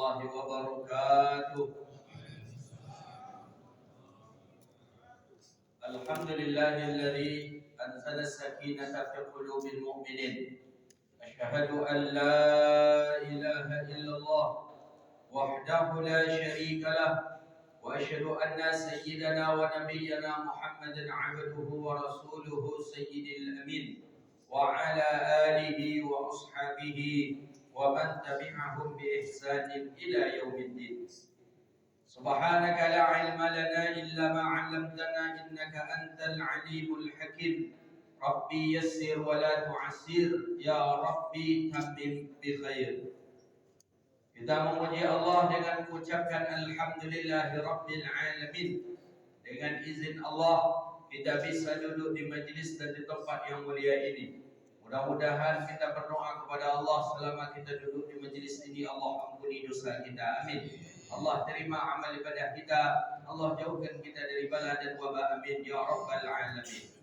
الله وبركاته. الحمد لله الذي أنزل السكينة في قلوب المؤمنين. أشهد أن لا إله إلا الله وحده لا شريك له، وأشهد أن سيدنا ونبينا محمد عبده ورسوله سيد الأمين، وعلى آله وأصحابه ومن تبعهم بإحسان إلى يوم الدين. سبحانك لا علم لنا إلا ما علمتنا إنك أنت العليم الحكيم. ربي يسر ولا تعسر، يا ربي تمم بخير. Kita memuji Allah dengan mengucapkan Alhamdulillahi Rabbil Alamin. Dengan izin Allah, kita bisa duduk di majlis dan di tempat yang mulia ini. Mudah-mudahan kita berdoa kepada Allah selama kita duduk di majlis ini, Allah ampuni dosa kita. Amin. Allah terima amal ibadah kita. Allah jauhkan kita dari bala dan wabah. Amin ya Rabbal Alamin.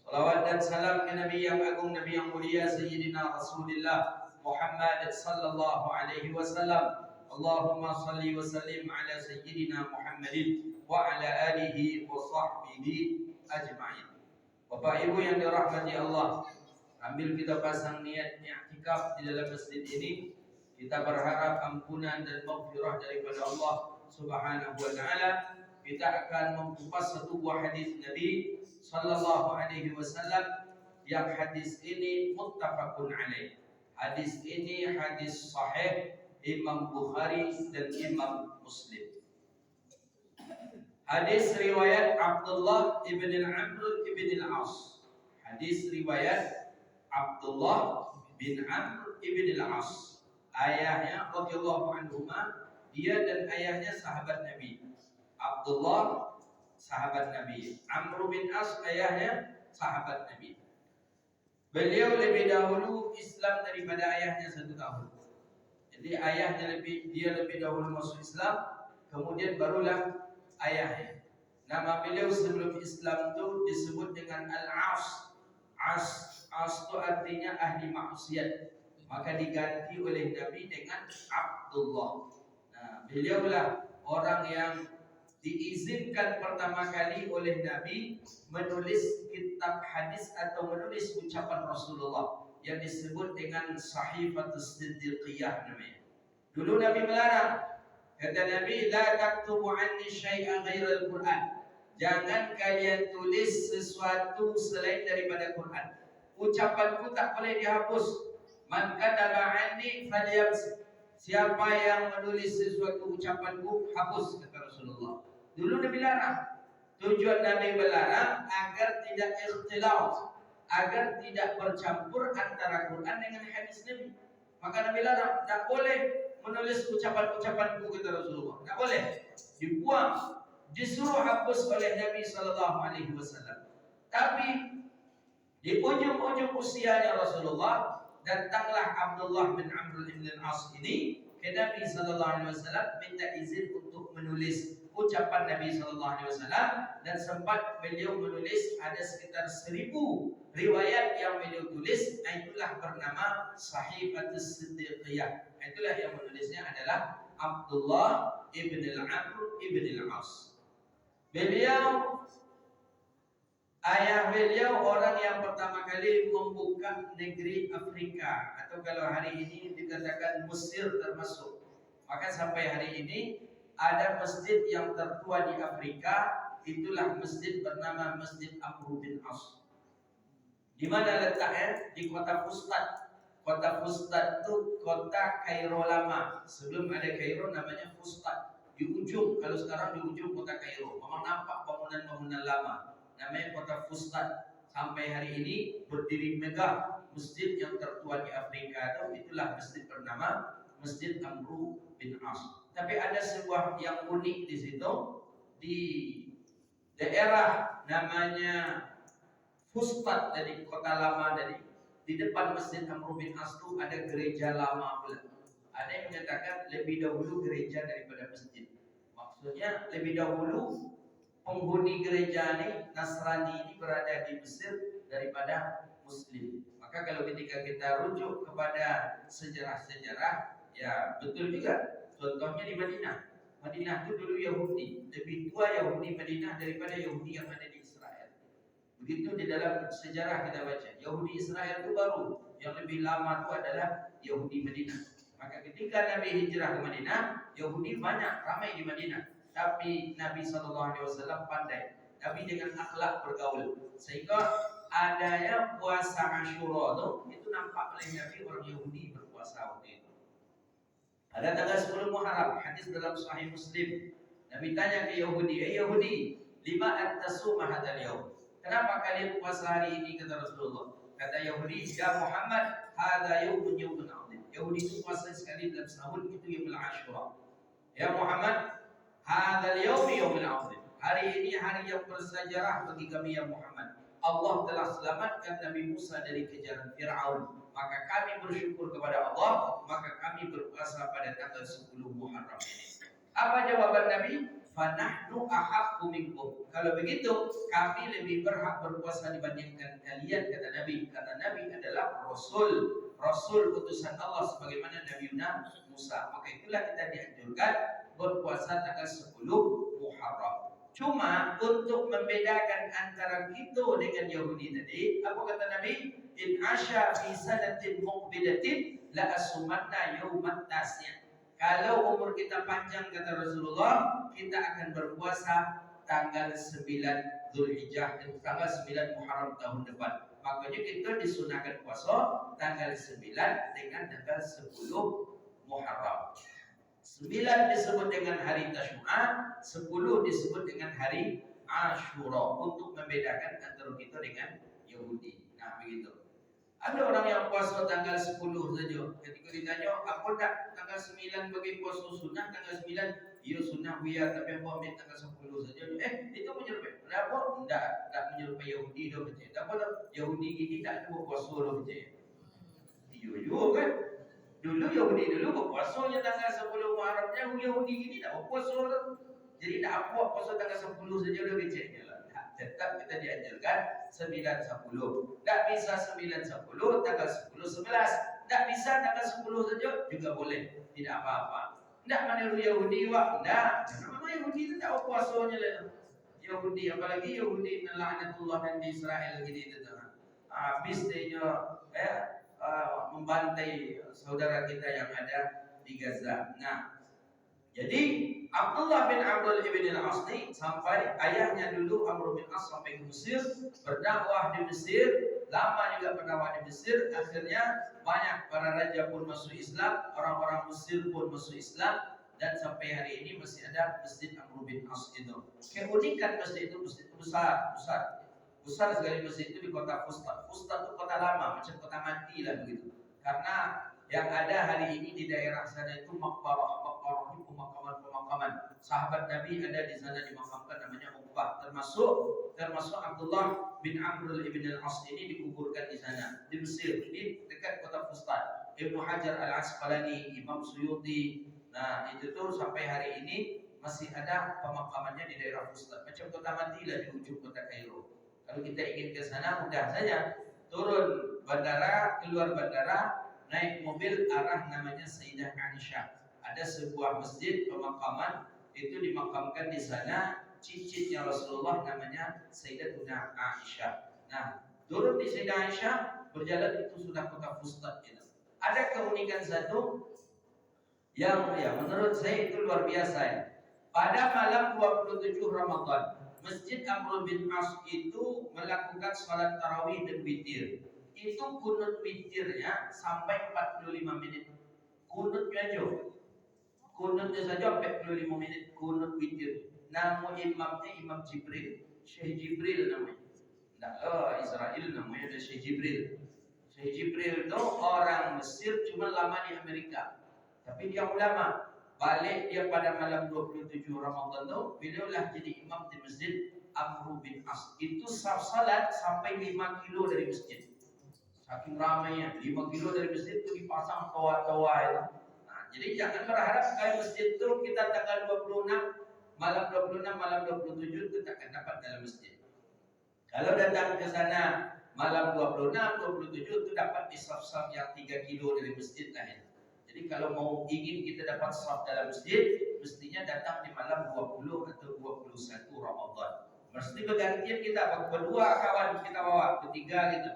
Salawat dan salam ke Nabi yang agung, Nabi yang mulia, Sayyidina Rasulullah Muhammad sallallahu alaihi wasallam. Allahumma salli wa sallim ala Sayyidina Muhammadin wa ala alihi wa sahbihi ajma'in. Bapak Ibu yang dirahmati Allah, ambil kita pasang niat i'tikaf di dalam masjid ini. Kita berharap ampunan dan maghfirah daripada Allah Subhanahu wa taala. Kita akan mengupas satu buah hadis Nabi sallallahu alaihi wasallam yang hadis ini muttafaqun alaih. Hadis ini hadis sahih Imam Bukhari dan Imam Muslim. Hadis riwayat Abdullah ibn Amr ibn al-As. Hadis riwayat Abdullah bin Amr ibn al-As. Ayahnya radhiyallahu anhuma, dia dan ayahnya sahabat Nabi. Abdullah sahabat Nabi, Amr bin As ayahnya sahabat Nabi. Beliau lebih dahulu Islam daripada ayahnya 1 tahun. Jadi ayahnya dia lebih dahulu masuk Islam, kemudian barulah ayahnya. Nama beliau sebelum Islam itu disebut dengan Al-As. As itu artinya ahli maksiat. Maka diganti oleh Nabi dengan Abdullah. Nah, beliaulah orang yang diizinkan pertama kali oleh Nabi menulis kitab hadis atau menulis ucapan Rasulullah yang disebut dengan Sahifatus Siddiqiyah namanya. Dulu Nabi melarang. Kata Nabi, la taktubu anni syai'an ghairal Quran. Jangan kalian tulis sesuatu selain daripada Quran. Ucapanku tak boleh dihapus. Man kataba anni falyamsi. Siapa yang menulis sesuatu ucapanku, hapus, kata Rasulullah. Dulu Nabi larang. Tujuan Nabi melarang agar tidak ikhtilaf, agar tidak bercampur antara Quran dengan hadis Nabi. Maka Nabi larang, tak boleh menulis ucapan-ucapanku, kata Rasulullah. Tak boleh. Dibuang, disuruh hapus oleh Nabi sallallahu alaihi wasallam. Tapi di ujung-ujung usianya Rasulullah, datanglah Abdullah bin Amr bin al-As ini ke Nabi sallallahu alaihi wasallam minta izin untuk menulis ucapan Nabi sallallahu alaihi wasallam, dan sempat beliau menulis ada sekitar 1000 riwayat yang beliau tulis. Itulah bernama Sahifatus Siddiqiyah. Itulah yang menulisnya adalah Abdullah ibn al-Amr ibn al-As. Ayah beliau orang yang pertama kali membuka negeri Afrika, atau kalau hari ini dikatakan Mesir termasuk. Maka sampai hari ini ada masjid yang tertua di Afrika, itulah masjid bernama Masjid Amr bin As. Di mana letaknya? Di kota Fustat. Kota Fustat itu kota Kairo lama. Sebelum ada Kairo namanya Fustat. Di ujung, kalau sekarang di ujung kota Kairo. Memang nampak bangunan-bangunan lama. Namanya kota Fustat. Sampai hari ini berdiri megah, masjid yang tertua di Afrika. Itulah masjid bernama Masjid Amr bin As. Tapi ada sebuah yang unik di situ. Di daerah namanya Fustat, dari kota lama tadi, di depan Masjid Amr bin As itu ada gereja lama pula. Ada yang menyatakan lebih dahulu gereja daripada masjid. Maksudnya lebih dahulu penghuni gereja ini, Nasrani ini, berada di Mesir daripada Muslim. Maka kalau ketika kita rujuk kepada sejarah-sejarah, ya betul juga. Contohnya di Madinah. Madinah itu dulu Yahudi, lebih tua Yahudi Madinah daripada Yahudi yang ada di Israel. Begitu di dalam sejarah kita baca, Yahudi Israel itu baru, yang lebih lama itu adalah Yahudi Madinah. Maka ketika Nabi hijrah ke Madinah, Yahudi banyak, ramai di Madinah. Tapi Nabi SAW pandai. Nabi dengan akhlak bergaul, sehingga adanya puasa Ashura itu nampak oleh Nabi orang Yahudi berpuasa waktu itu. Ada tanggal 10 Muharram, hadis dalam Sahih Muslim. Nabi tanya ke Yahudi, Yahudi, lima antasuma hadzal yaum? Kenapa kalian puasa hari ini, kata Rasulullah? Kata Yahudi, ya Muhammad, hadza yaumun azim. Yahudi itu puasa sekali dalam setahun, itu yaumul Ashura. Ya Muhammad, hadzal yaumul azim. Hari ini hari yang bersejarah bagi kami ya Muhammad. Allah telah selamatkan Nabi Musa dari kejaran Fir'aun. Maka kami bersyukur kepada Allah, maka kami berpuasa pada tanggal 10 Muharram ini. Apa jawaban Nabi? Fanahnu ahaqqu minkum. Kalau begitu, kami lebih berhak berpuasa dibandingkan kalian, kata Nabi. Kata Nabi adalah Rasul utusan Allah sebagaimana Nabi Musa. Maka itulah kita dianjurkan berpuasa tanggal 10 Muharram. Cuma untuk membedakan antara kita dengan Yahudi tadi, apa kata Nabi? In asya fi sanatin muqbilatin la asumanna yaumat tasya. Kalau umur kita panjang, kata Rasulullah, kita akan berpuasa tanggal 9 Zulhijjah, tanggal 9 Muharram tahun depan. Makanya kita disunahkan puasa tanggal 9 dengan tanggal 10 Muharram. 9 disebut dengan hari Tasyu'a, 10 disebut dengan hari Ashura, untuk membedakan antara kita dengan Yahudi. Nah, begitu. Ada orang yang puasa tanggal 10 saja. Ketika ditanya, apa tak tanggal 9 bagi puasa sunnah tanggal 9? Ya sunnah biar, tapi apa ambil tanggal 10 saja. Itu menyerupai. Kenapa? Tak menyerupai Yahudi dah percaya. Tak apa, Yahudi ini tak ada puasa dah percaya. Iya kan? Dulu Yahudi dulu berpuasanya tanggal 10 Muharram. Yahudi ini tak berpuasa dah. Jadi tak apa puasa tanggal 10 saja dah kecilnya lah. Tetap kita dianjurkan 9-10. Tak bisa 9-10, tanggal 10-11. Tak bisa tanggal 10 saja juga boleh. Tidak apa-apa. Tak meniru Yahudi wak. Tak. Karena Yahudi itu tak puasanya lah. Yahudi, apalagi Yahudi laknatullah dan di Israel gitu. Habis dia membantai saudara kita yang ada di Gaza. Nah, jadi Abdullah bin Amr ibn al-As sampai ayahnya dulu Amr bin As sampai ke Mesir, berdakwah di Mesir, lama juga berdakwah di Mesir. Akhirnya banyak para raja pun masuk Islam, orang-orang Mesir pun masuk Islam, dan sampai hari ini masih ada Masjid Amr bin As itu. Keunikan masjid itu, masjid besar sekali masjid itu di kota Fustat. Fustat itu kota lama, macam kota mati lah begitu. Karena yang ada hari ini di daerah sana itu makbarah itu pemakaman. Sahabat Nabi ada di sana dimakamkan, namanya Uqbah. Termasuk Abdullah bin Amr ibn al-As ini dikuburkan di sana di Mesir, di dekat kota Fustat. Ibnu Hajar al-Asqalani, Imam Suyuti. Nah, itu tuh sampai hari ini masih ada pemakamannya di daerah Fustat. Macam kota mati lah di ujung kota Kairo. Kalau kita ingin ke sana mudah saja. Turun bandara, keluar bandara, naik mobil arah namanya Sayyidah Aisyah. Ada sebuah masjid pemakaman, itu dimakamkan di sana cicitnya Rasulullah, namanya Sayyidatuna Aisyah. Nah, turun di Sayyidah Aisyah, berjalan itu sudah kota Fustat gitu. Ada keunikan satu yang menurut saya itu luar biasa ya. Pada malam 27 Ramadan, Masjid Amr bin As itu melakukan salat tarawih dan witir. Itu kunut witirnya sampai 45 menit. Kunutnya aja. Kunutnya saja 45 menit kunut witir. Nama imamnya Imam Jibril. Syekh Jibril namanya. Nah, Israel namanya ada Syekh Jibril. Syekh Jibril itu orang Mesir, cuma lama di Amerika. Tapi dia ulama. Balik dia pada malam 27 Ramadan itu, beliaulah jadi imam di Masjid Amr bin As. Itu salat sampai 5 kilo dari masjid. Saking ramainya, 5 kilo dari masjid itu dipasang toa-toa itu. Nah, jadi jangan berharap sekali masjid itu kita tanggal 26, malam 27 itu tak akan dapat dalam masjid. Kalau datang ke sana malam 26, 27 itu dapat di saf-saf yang 3 kilo dari masjid lah itu. Jadi kalau mau ingin kita dapat saf dalam masjid, mestinya datang di malam 20 atau 21 Ramadan. Mesti bergantian kita, berdua kawan kita bawa, bertiga gitu.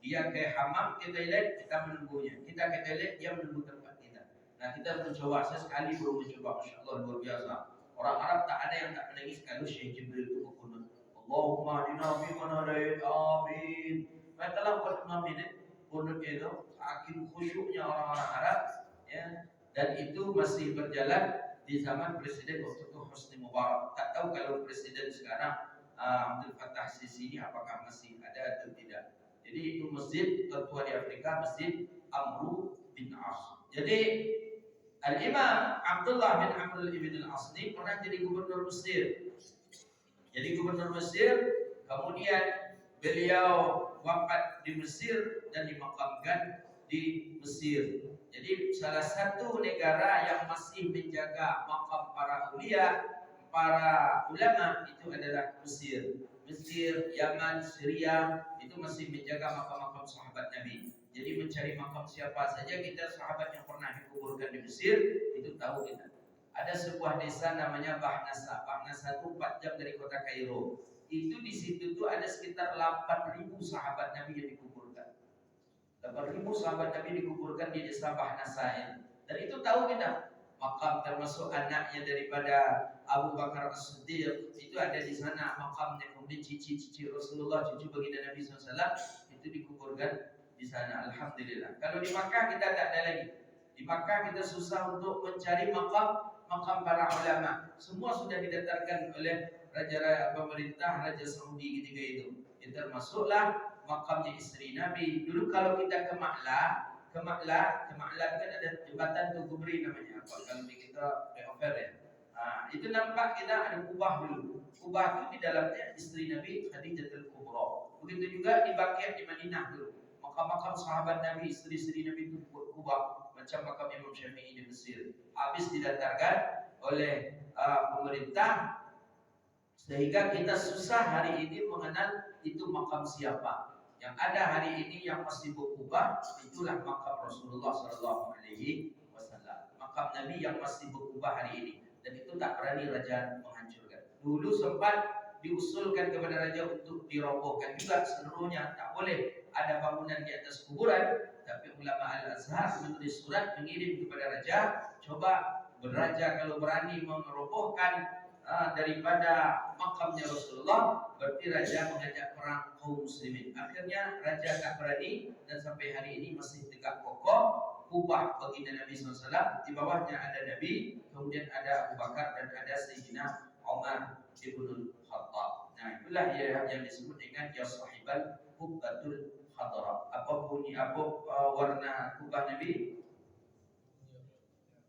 Dia ke hamam, ke toilet, kita menunggunya. Kita ke toilet, dia menunggu tempat kita. Nah, kita mencoba. Saya sekali baru mencoba, Masya Allah, luar biasa. Orang Arab tak ada yang tak menangis kalau Syekh Jibril itu berkunut. Allahumma adina fi man hadait, amin. Mereka lah buat 5 menit kunut itu, saking khusyuknya orang-orang Arab, ya. Dan itu masih berjalan di zaman Presiden waktu itu Hosni Mubarak. Tak tahu kalau Presiden sekarang Abdul Fattah Sisi ini apakah masih ada atau tidak. Jadi itu masjid tertua di Afrika, Masjid Amr bin As. Jadi Al-Imam Abdullah bin Amr bin Al-As ini pernah jadi gubernur Mesir. Jadi gubernur Mesir, kemudian beliau wafat di Mesir dan dimakamkan di Mesir. Jadi salah satu negara yang masih menjaga makam para ulia, para ulama itu adalah Mesir. Mesir, Yaman, Syria itu masih menjaga makam-makam sahabat Nabi. Jadi mencari makam siapa saja kita sahabat yang pernah dikuburkan di Mesir itu tahu kita. Ada sebuah desa namanya Bahnasa. Bahnasa itu 4 jam dari kota Kairo. Itu di situ tuh ada sekitar 8.000 sahabat Nabi yang dikuburkan. 8.000 sahabat Nabi dikuburkan di desa Bahnasa ini. Dan itu tahu kita. Makam termasuk anaknya daripada Abu Bakar As-Siddiq itu ada di sana makamnya. Kemudian cici Rasulullah, cucu baginda Nabi SAW itu dikuburkan di sana. Alhamdulillah. Kalau di Makkah kita tak ada lagi. Di Makkah kita susah untuk mencari makam para ulama. Semua sudah didatarkan oleh pemerintah Raja Saudi ketika itu. Itu termasuklah makamnya istri Nabi. Dulu kalau kita ke Ma'la kan ada jembatan Tugu Beri namanya. Kalau di kita flyover ya. Itu nampak kita ada kubah dulu. Kubah itu di dalamnya istri Nabi Khadijatul Kubra. Begitu juga di Baqi' di Madinah dulu. Makam-makam sahabat Nabi, istri-istri Nabi itu buat kubah macam makam Imam Syafi'i di Mesir. Habis didatarkan oleh pemerintah sehingga kita susah hari ini mengenal itu makam siapa. Yang ada hari ini yang masih berkubah itulah makam Rasulullah Sallallahu Alaihi Wasallam. Makam Nabi yang masih berkubah hari ini. Dan itu tak berani raja menghancurkan. Dulu sempat diusulkan kepada raja untuk dirobohkan juga seluruhnya, tak boleh ada bangunan di atas kuburan. Tapi ulama Al-Azhar menulis surat mengirim kepada raja, coba beraja kalau berani merobohkan daripada makamnya Rasulullah, berarti raja mengajak perang kaum muslimin. Akhirnya raja tak berani dan sampai hari ini masih tegak kokoh. Kubah baginda Nabi SAW, di bawahnya ada Nabi, kemudian ada Abu Bakar dan ada Sayyidina Umar ibn Khattab. Nah, itulah yang disebut dengan ya sahibal kubbatul khadra. Apa bunyi warna kubah Nabi?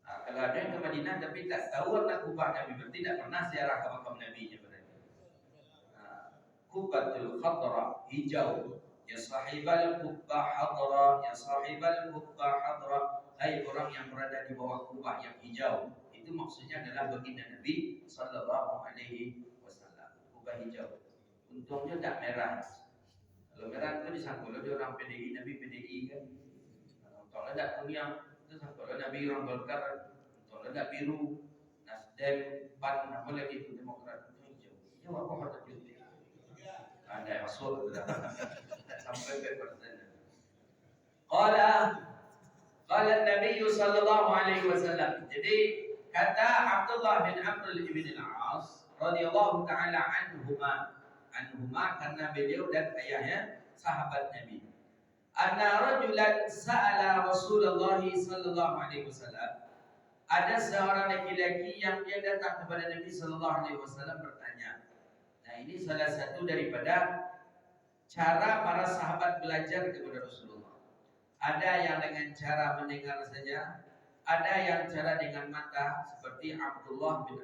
Kalau ada yang ke Madinah tapi tak tahu warna kubah Nabi, berarti tidak pernah ziarah ke makam Nabi-nya berarti. Kubbatul khadra, hijau. Ya sahibal kubbah hadra, ya sahibal kubbah hadra. Hai orang yang berada di bawah kubah yang hijau. Itu maksudnya adalah baginda Nabi Sallallahu Alaihi Wasallam. Kubah hijau. Untungnya tak merah. Kalau merah itu disangkul oleh orang PDI, Nabi PDI kan. Untungnya tak kuning. Itu sangkul Nabi orang Golkar. Untungnya tak biru. Nasdem, PAN, apa lagi itu Demokrat. Itu hijau. Hijau apa harta cuti? Ada yang masuk sampai ke persen. Qala Nabi sallallahu alaihi wasallam. Jadi kata Abdullah bin Amr bin Al-As radhiyallahu taala anhuma karena beliau dan ayahnya sahabat Nabi. Anna rajulan sa'ala Rasulullah sallallahu alaihi wasallam. Ada seorang laki-laki yang dia datang kepada Nabi sallallahu alaihi wasallam bertanya. Nah, ini salah satu daripada cara para sahabat belajar kepada Rasulullah. Ada yang dengan cara mendengar saja, ada yang cara dengan mata seperti Abdullah bin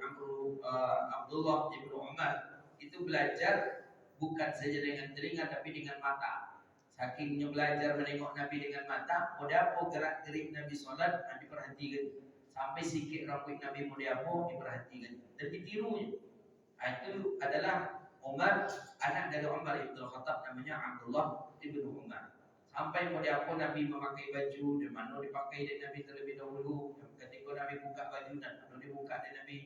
Umar itu belajar bukan saja dengan telinga tapi dengan mata. Sakingnya belajar menengok Nabi dengan mata, mudapo gerak-gerik Nabi salat diperhatikan. Sampai sikit rambut Nabi mudapo diperhatikan dan ditirunya. Itu adalah Umar, anak dari Umar ibn Khattab namanya Abdullah ibn Umar. Sampai pada apa Nabi memakai baju, di mana dipakai di Nabi terlebih dahulu. Ketika Nabi buka baju dan mana dibuka di Nabi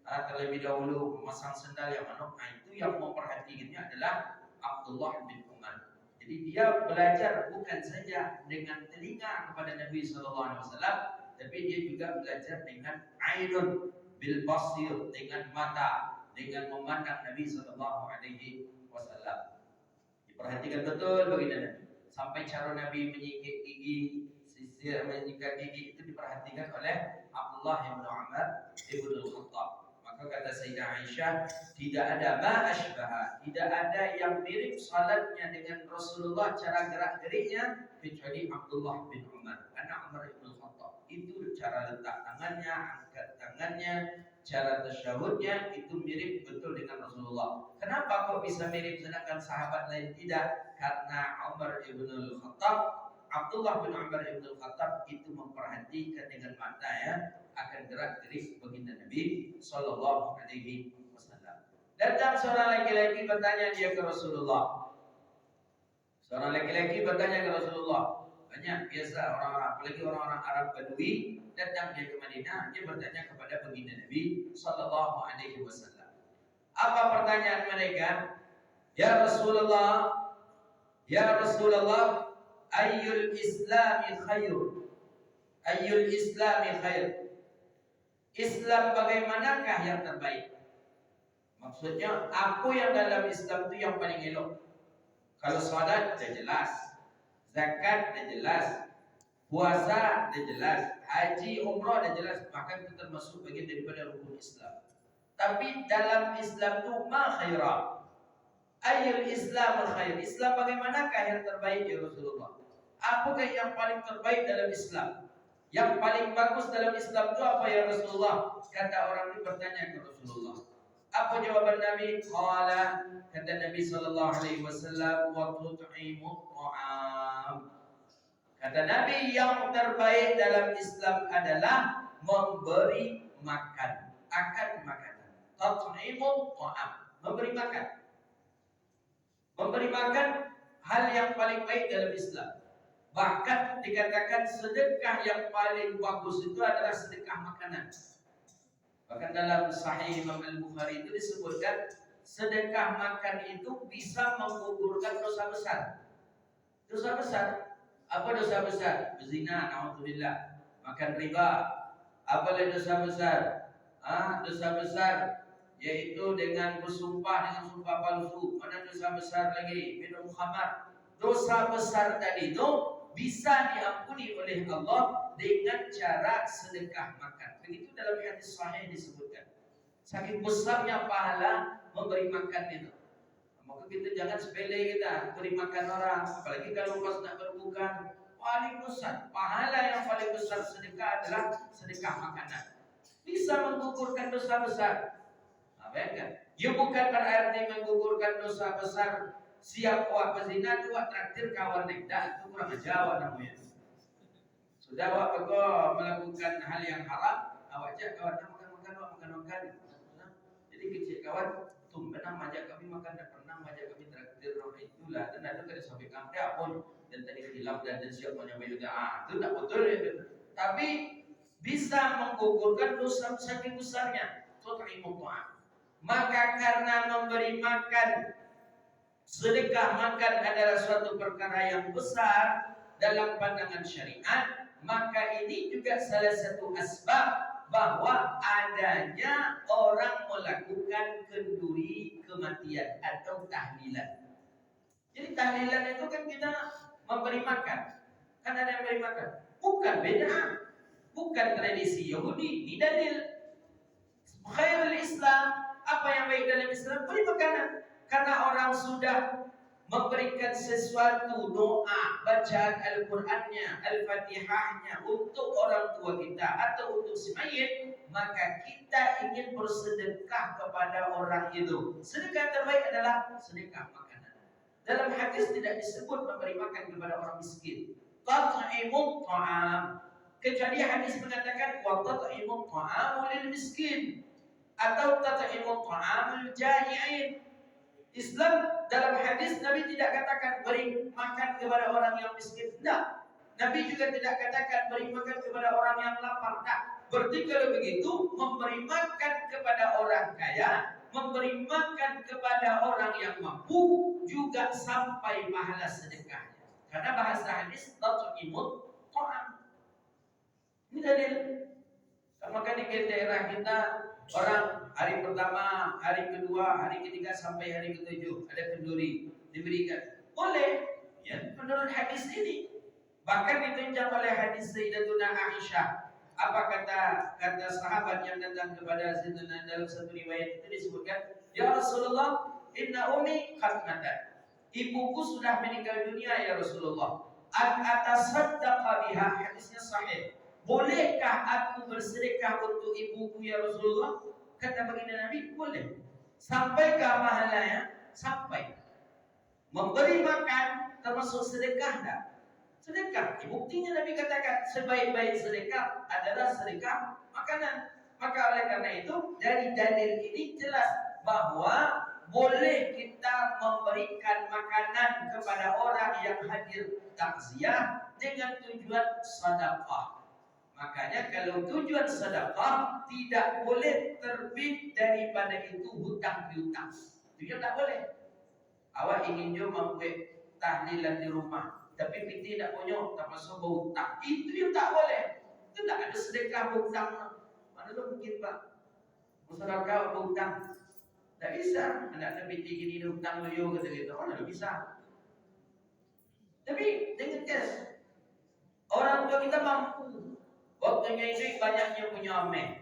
terlebih dahulu, memasang sendal yang mana. Nah, itu yang memperhatikannya adalah Abdullah bin Umar. Jadi dia belajar bukan saja dengan telinga kepada Nabi SAW, tapi dia juga belajar dengan ainun bil basir, dengan mata, dengan memandang Nabi SAW. Diperhatikan betul baginda Nabi. Sampai cara Nabi menyikit gigi, sisir menyikat gigi itu diperhatikan oleh Abdullah bin Umar ibn al-Khattab. Maka kata Sayyidah Aisyah, tidak ada ma asbaha, tidak ada yang mirip salatnya dengan Rasulullah cara gerak-geriknya kecuali Abdullah bin Umar, anak Umar ibn al-Khattab. Itu cara letak tangannya, angkat tangannya, cara tasyahudnya itu mirip betul dengan Rasulullah. Kenapa kok bisa mirip sedangkan sahabat lain tidak? Karena Umar ibn al-Khattab, Abdullah bin Umar ibn al-Khattab itu memperhatikan dengan mata ya akan gerak-gerik baginda Nabi sallallahu alaihi wasallam. Datang seorang laki-laki bertanya dia ke Rasulullah. Seorang laki-laki bertanya ke Rasulullah. Banyak biasa orang-orang, apalagi orang-orang Arab Badui datang dia ke Madinah, dia bertanya kepada baginda Nabi sallallahu alaihi wasallam. Apa pertanyaan mereka? Ya Rasulullah, ayyul islami khair? Ayyul islami khair? Islam bagaimanakah yang terbaik? Maksudnya, apa yang dalam Islam itu yang paling elok? Kalau salat dah jelas, zakat dah jelas, puasa dah jelas, haji, umrah dah jelas, bahkan itu termasuk bagian daripada rukun Islam. Tapi dalam Islam itu ma khaira? Ayyul Islam khair? Islam bagaimanakah yang terbaik ya Rasulullah? Apakah yang paling terbaik dalam Islam? Yang paling bagus dalam Islam itu apa ya Rasulullah? Kata orang ini bertanya ke Rasulullah. Apa jawaban Nabi? Qala, kata Nabi sallallahu alaihi wasallam, wa tut'imu ta'am. Kata Nabi, yang terbaik dalam Islam adalah memberi makan, akan makanan. Tut'imu ta'am, memberi makan. Memberi makan hal yang paling baik dalam Islam. Bahkan dikatakan sedekah yang paling bagus itu adalah sedekah makanan. Bahkan dalam Sahih Imam Al-Bukhari itu disebutkan sedekah makan itu bisa menggugurkan dosa besar. Dosa besar. Apa dosa besar? Berzina, na'udzubillah. Makan riba. Apa lagi dosa besar? Dosa besar yaitu dengan bersumpah dengan sumpah palsu. Mana dosa besar lagi? Minum khamar. Dosa besar tadi itu bisa diampuni oleh Allah dengan cara sedekah makan. Begitu dalam hadis sahih disebutkan. Saking besarnya pahala memberi makan itu. Maka kita jangan sepele kita beri makan orang, apalagi kalau pas nak berbuka. Paling besar, pahala yang paling besar sedekah adalah sedekah makanan. Bisa menggugurkan dosa besar. Kan? Ya bukan berarti menggugurkan dosa besar. Siap awak berzina tu awak traktir kawan nekda, itu kurang ajar namanya. Sudah awak melakukan hal yang haram, awak ajak kawan makan. Jadi kecil kawan, tumben ajak kami makan dan pernah ajak kami traktir orang itulah. Dan ada kali sampai kami pun dan tadi hilaf dan siap menyampaikan itu tak betul itu. Tapi bisa menggugurkan dosa saking besarnya. Tut'imu ta'am. Maka karena memberi makan, sedekah makan adalah suatu perkara yang besar dalam pandangan syariat, maka ini juga salah satu asbab bahwa adanya orang melakukan kenduri kematian atau tahlilan. Jadi tahlilan itu kan kita memberi makan. Kan ada yang memberi makan. Bukan beda. Bukan tradisi Yahudi. Ini dalil. Khairul Islam. Apa yang baik dalam Islam? Beri makanan. Karena orang sudah memberikan sesuatu doa, bacaan Al-Qur'annya, Al-Fatihahnya untuk orang tua kita atau untuk si mayit, maka kita ingin bersedekah kepada orang itu. Sedekah terbaik adalah sedekah makanan. Dalam hadis tidak disebut memberi makan kepada orang miskin. Tat'imut ta'am. Kecuali hadis mengatakan wa tat'imut ta'amu lil miskin atau tat'imut ta'amul jai'in. Islam dalam hadis Nabi tidak katakan beri makan kepada orang yang miskin. Tidak. Nabi juga tidak katakan beri makan kepada orang yang lapar. Nah, berarti kalau begitu memberi makan kepada orang kaya, memberi makan kepada orang yang mampu juga sampai pahala sedekahnya. Karena bahasa hadis tat'imut ta'am. Ini dalil. Maka di daerah kita orang hari pertama, hari kedua, hari ketiga sampai hari ketujuh ada kenduri diberikan. Boleh, ya menurut hadis ini. Bahkan ditunjang oleh hadis Sayyidatuna Aisyah. Apa kata sahabat yang datang kepada Sayyidina dalam satu riwayat itu disebutkan, ya Rasulullah, inna ummi qad matat. Ibuku sudah meninggal dunia ya Rasulullah. An atasaddaqa biha, hadisnya sahih. Bolehkah aku bersedekah untuk ibuku ya Rasulullah? Kata baginda Nabi, boleh. Sampaikah pahalanya? Sampai. Memberi makan termasuk sedekah tak? Sedekah. Buktinya Nabi katakan sebaik-baik sedekah adalah sedekah makanan. Maka oleh karena itu dari dalil ini jelas bahwa boleh kita memberikan makanan kepada orang yang hadir takziah dengan tujuan sedekah. Makanya kalau tujuan sedekah tidak boleh terbit daripada itu hutang piutang. Itu tak boleh. Awak ingin jom membuat tahlilan di rumah, tapi kita tidak punya, tak masuk berhutang. Itu yang tak boleh. Itu tak ada sedekah berhutang. Mana tu mungkin Pak? Masyarakat berhutang. Tak bisa. Anak Nabi gini hutang loyo kata gitu. Mana bisa? Tapi dengan kes, orang tua kita mampu. Waktunya ini banyaknya punya amen.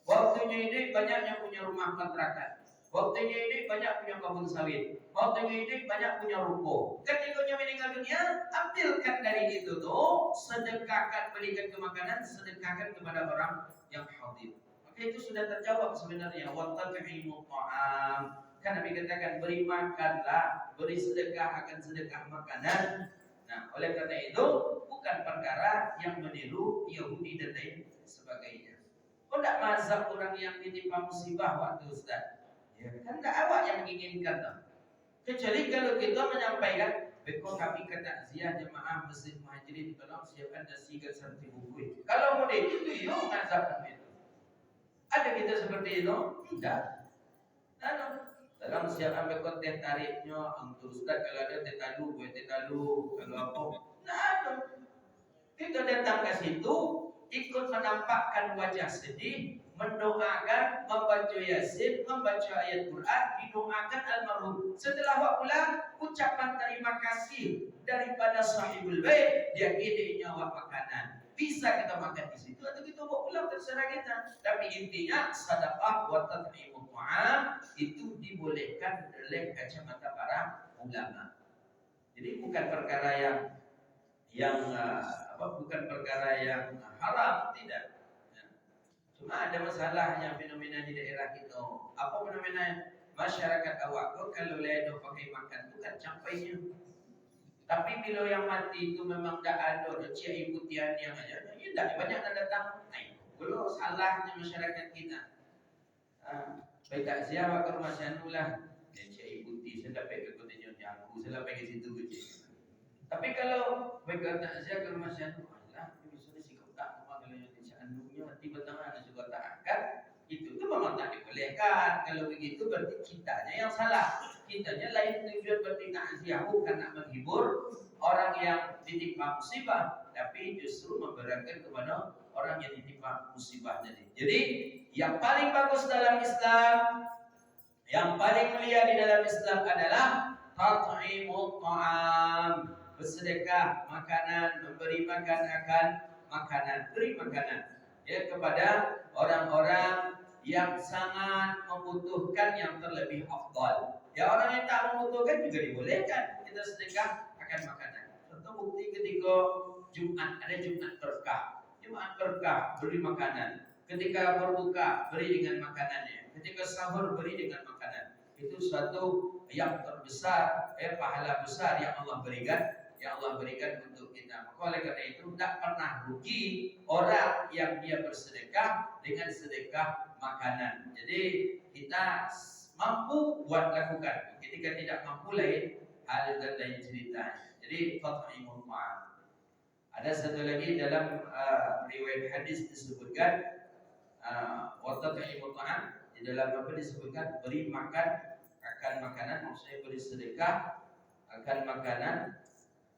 Waktunya ini banyaknya punya rumah kontrakan. Waktunya ini banyak punya kebun sawit. Waktunya ini banyak punya ruko. Ketika meninggal dunia, ambilkan dari itu tuh, sedekahkan, berikan ke makanan, sedekahkan kepada orang yang hadir. Maka itu sudah terjawab sebenarnya. Wattaqimu ta'am. Kan Nabi katakan beri makanlah, beri sedekah akan sedekah makanan. Nah, oleh karena itu bukan perkara yang meniru Yahudi dan lain sebagainya. Kok tidak mazhab orang yang ditimpa musibah waktu Ustaz? Ya, kan tidak awak yang menginginkan tak? Kecuali kalau kita menyampaikan, bekok kami ke takziah jemaah Masjid Muhajirin tolong siapkan nasi dan serti bubur. Kalau mau itu yuk mazhab itu. Ada kita seperti itu? Tidak. Dalam siapkan bekok teh tariknya untuk Ustaz kalau ada teh talu, buat teh talu, kalau apa? Tidak ada. Kita datang ke situ, ikut menampakkan wajah sedih, mendoakan, membaca Yasin, membaca ayat Quran, didoakan almarhum. Setelah waktu pulang, ucapan terima kasih daripada sahibul bait, dia ide nyawa makanan. Bisa kita makan di situ atau kita bawa pulang terserah kita. Tapi intinya sedekah wa tat'imut ta'am itu dibolehkan oleh kacamata para ulama. Jadi bukan perkara yang bukan perkara yang haram, tidak. Cuma ada masalah yang fenomena di daerah kita. Apa fenomena masyarakat awak kok kalau ledo pakai makan itu kan campainya. Tapi bila yang mati itu memang tak ada cia ibu tian yang aja. Ini tak banyak yang datang. Nah, kalau salahnya masyarakat kita. Baik tak siapa ke rumah sanulah. Cia ibu ti saya dapat ke kota aku, saya dapat ke situ kecil. Tapi kalau baik tak siapa ke rumah sanu, Allah, ini sudah sikap tak rumah kalau yang anunya tiba-tiba ada juga tak akan. Itu memang tak dibolehkan. Kalau begitu berarti kitanya yang salah. Kitanya lain tujuan berarti takziah bukan nak menghibur orang yang ditimpa musibah, tapi justru memberatkan kepada orang yang ditimpa musibah tadi. Jadi yang paling bagus dalam Islam, yang paling mulia di dalam Islam adalah tat'imut ta'am, bersedekah makanan, memberi makan akan makanan, beri makanan ya kepada orang-orang yang sangat membutuhkan yang terlebih afdal. Ya orang yang tak membutuhkan juga dibolehkan kita sedekah akan makanan. Contoh bukti ketika Jumat, ada Jumat berkah. Jumat berkah beri makanan. Ketika berbuka beri dengan makanannya. Ketika sahur beri dengan makanan. Itu suatu yang terbesar, pahala besar yang Allah berikan untuk kita. Maka oleh karena itu tidak pernah rugi orang yang dia bersedekah dengan sedekah makanan. Jadi kita mampu buat lakukan. Ketika tidak mampu lain hal dan lain ceritanya. Jadi tat'imul ta'am. Ada satu lagi dalam riwayat hadis disebutkan wa tat'imul ta'am, di dalam apa disebutkan beri makan akan makanan, maksudnya beri sedekah akan makanan,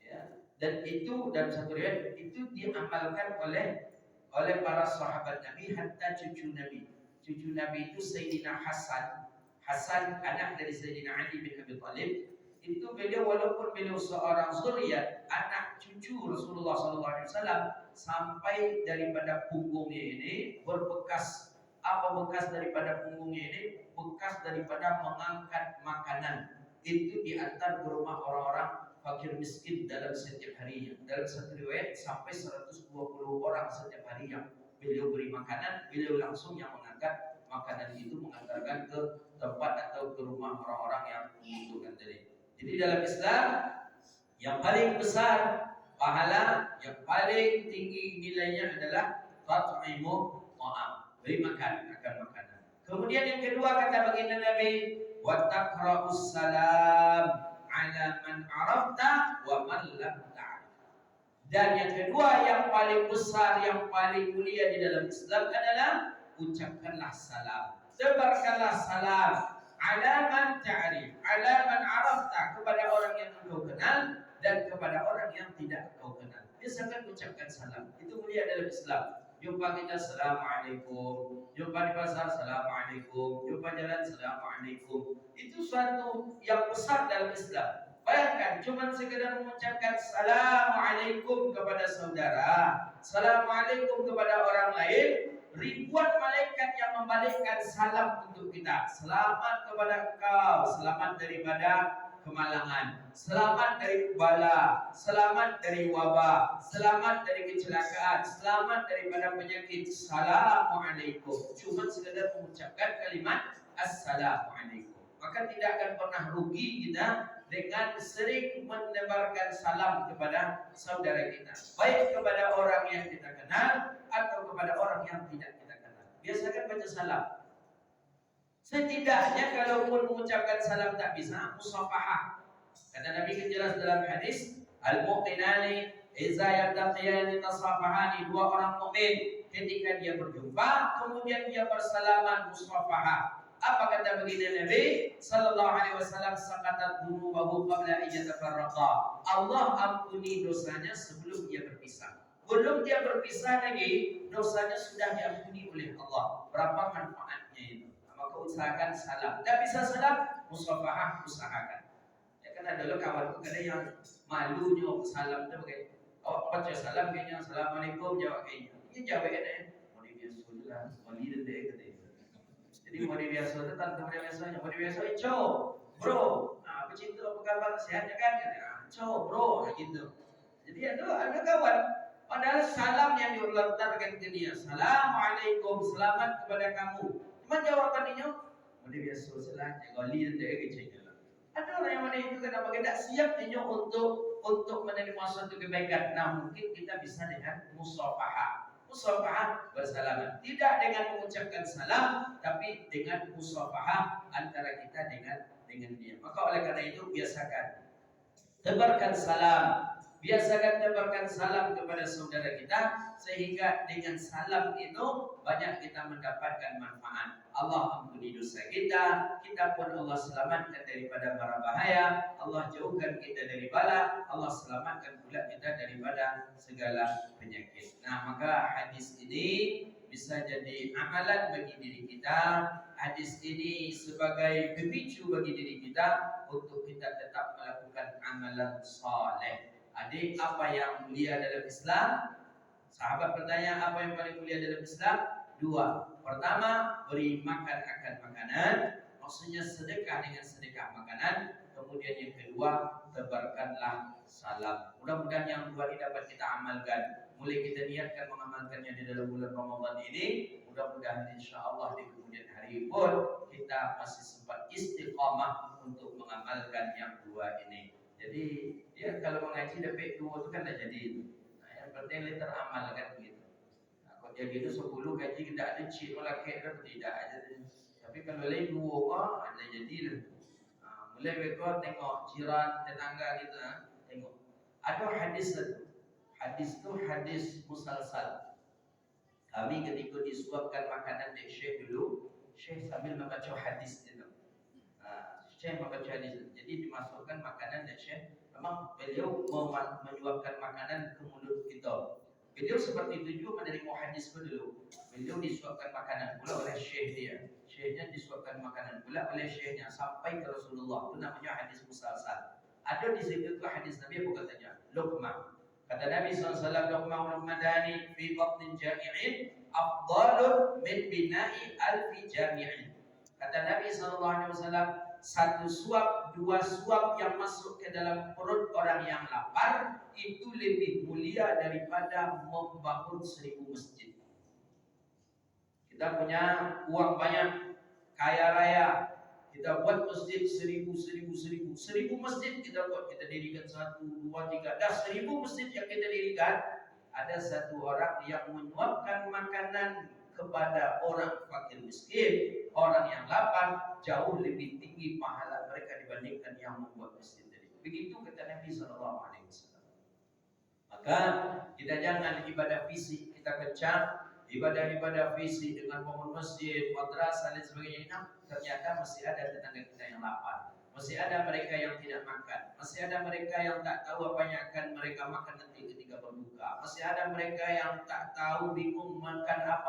ya. Dan itu dalam satu riwayat itu diamalkan oleh para sahabat Nabi, hatta cucu Nabi. Cucu Nabi itu Sayyidina Hasan. Hasan anak dari Sayyidina Ali bin Abi Thalib. Itu beliau walaupun beliau seorang zuriat, anak cucu Rasulullah SAW, sampai daripada punggungnya ini berbekas. Apa bekas daripada punggungnya ini? Bekas daripada mengangkat makanan. Itu diantar ke rumah orang-orang fakir miskin dalam setiap harinya. Dalam satu riwayat sampai 120 orang setiap hari yang beliau beri makanan, beliau langsung yang mengangkat makanan itu, mengantarkan ke tempat atau ke rumah orang-orang yang membutuhkan tadi. Jadi dalam Islam yang paling besar pahala, yang paling tinggi nilainya adalah tat'imu ta'am, beri makan akan makanan. Kemudian yang kedua kata baginda Nabi, wa taqra'us salam ala man arafta wa man lam ta'rif. Dan yang kedua yang paling besar, yang paling mulia di dalam Islam adalah ucapkanlah salam, sebarkanlah salam ala man ta'rif, ala man arafta, kepada orang yang engkau kenal dan kepada orang yang tidak engkau kenal. Biasakan ucapkan salam, itu mulia dalam Islam. Jumpa kita assalamualaikum, jumpa di pasar assalamualaikum, jumpa jalan assalamualaikum. Itu suatu yang besar dalam Islam. Bayangkan cuma sekedar mengucapkan assalamualaikum kepada saudara, assalamualaikum kepada orang lain, ribuan malaikat yang membalikkan salam untuk kita. Selamat kepada engkau, selamat daripada kemalangan, selamat dari bala, selamat dari wabah, selamat dari kecelakaan, selamat daripada penyakit. Assalamualaikum. Cuma sekadar mengucapkan kalimat assalamualaikum, maka tidak akan pernah rugi kita dengan sering menebarkan salam kepada saudara kita, baik kepada orang yang kita kenal atau kepada orang yang tidak kita kenal. Biasakan baca salam. Setidaknya kalaupun mengucapkan salam tak bisa, musafahah. Kata Nabi kan jelas dalam hadis, al-mu'minani idza yaltaqiyani tasafahani, dua orang mukmin ketika dia berjumpa kemudian dia bersalaman, musafahah. Apa kata baginda Nabi sallallahu alaihi wasallam, saqatat dhunubahu qabla an yatafarraqa. Allah ampuni dosanya sebelum dia berpisah. Belum dia berpisah lagi, dosanya sudah diampuni oleh Allah. Berapa manfaatnya itu? Maka usahakan salam. Tak bisa salam, musafahah, usahakan. Ya kan ada dulu kawanku kadang yang malunya salam tu pakai, awak baca salam kayaknya assalamualaikum, jawab kayaknya. Ini jawabnya mau biasa lah, mau lihat deh kata. Jadi mau biasa tu tante mau biasanya, mau biasa ijo, bro. Nah, apa cinta apa kabar, sehat ya kan? Ijo, bro, gitu. Jadi ada kawan, padahal salam yang dilontarkan ke dia, assalamualaikum, selamat kepada kamu. Cuma jawabannya, mana biasa salah, kalau lihat dia kecil. Ada orang yang mana itu kenapa tidak siap dia untuk menerima suatu kebaikan. Nah, mungkin kita bisa dengan musafahah. Musafahah bersalaman, tidak dengan mengucapkan salam, tapi dengan musafahah antara kita dengan dia. Maka oleh karena itu biasakan tebarkan salam. Biasakan tebarkan salam kepada saudara kita, sehingga dengan salam itu banyak kita mendapatkan manfaat. Allah ampuni dosa kita, kita pun Allah selamatkan daripada mara bahaya, Allah jauhkan kita dari bala, Allah selamatkan pula kita daripada segala penyakit. Nah, maka hadis ini bisa jadi amalan bagi diri kita. Hadis ini sebagai pemicu bagi diri kita untuk kita tetap melakukan amalan saleh. Adik, apa yang mulia dalam Islam? Sahabat bertanya, apa yang paling mulia dalam Islam? Dua. Pertama, beri makan akan makanan, maksudnya sedekah dengan sedekah makanan. Kemudian yang kedua, tebarkanlah salam. Mudah-mudahan yang dua ini dapat kita amalkan. Mulai kita niatkan mengamalkannya di dalam bulan Ramadan ini. Mudah-mudahan insya-Allah di kemudian hari pun kita masih sempat istiqamah untuk mengamalkan yang dua ini. Jadi dia kalau mengaji dapat dua itu kan dah jadi itu. Nah, yang penting liter amal kan begitu. Nah, kalau dia gitu 10 gaji tidak ada cik oleh kek tidak aja. Tapi kalau lain dua orang, ada jadilah. Mulai mereka tengok jiran tetangga kita, tengok. Ada hadis itu. Hadis itu hadis musalsal. Kami ketika disuapkan makanan dari Syekh dulu, Syekh sambil membaca hadis itu. Syekh membaca hadis itu. Jadi dimasukkan makanan dari Syekh. Memang beliau menyuapkan makanan ke mulut kita. Beliau seperti itu juga menerima hadis itu dulu. Beliau disuapkan makanan pula oleh Syekh dia. Syekhnya disuapkan makanan pula oleh Syekhnya sampai ke Rasulullah. Itu namanya hadis musalsal. Ada di situ tu hadis Nabi apa katanya? Luqmah. Kata Nabi SAW, Luqmah madani fi batnin jami'in afdalun min bina'i alfi jami'in. Kata Nabi SAW, satu suap, dua suap yang masuk ke dalam perut orang yang lapar itu lebih mulia daripada membangun 1000 masjid. Kita punya uang banyak, kaya raya, kita buat masjid 1000 masjid kita buat, kita dirikan 1, 2, 3, dah 1000 masjid yang kita dirikan. Ada satu orang yang menyuapkan makanan kepada orang fakir miskin, orang yang lapar, jauh lebih tinggi pahala mereka dibandingkan yang membuat masjid tadi. Begitu kata Nabi SAW. Maka kita jangan ibadah fisik kita kencang, ibadah-ibadah fisik dengan bangun masjid, madrasah dan sebagainya, ternyata masih ada tetangga kita yang lapar, masih ada mereka yang tidak makan, masih ada mereka yang tak tahu apa yang akan mereka makan nanti ketika berbuka, masih ada mereka yang tak tahu, bingung makan apa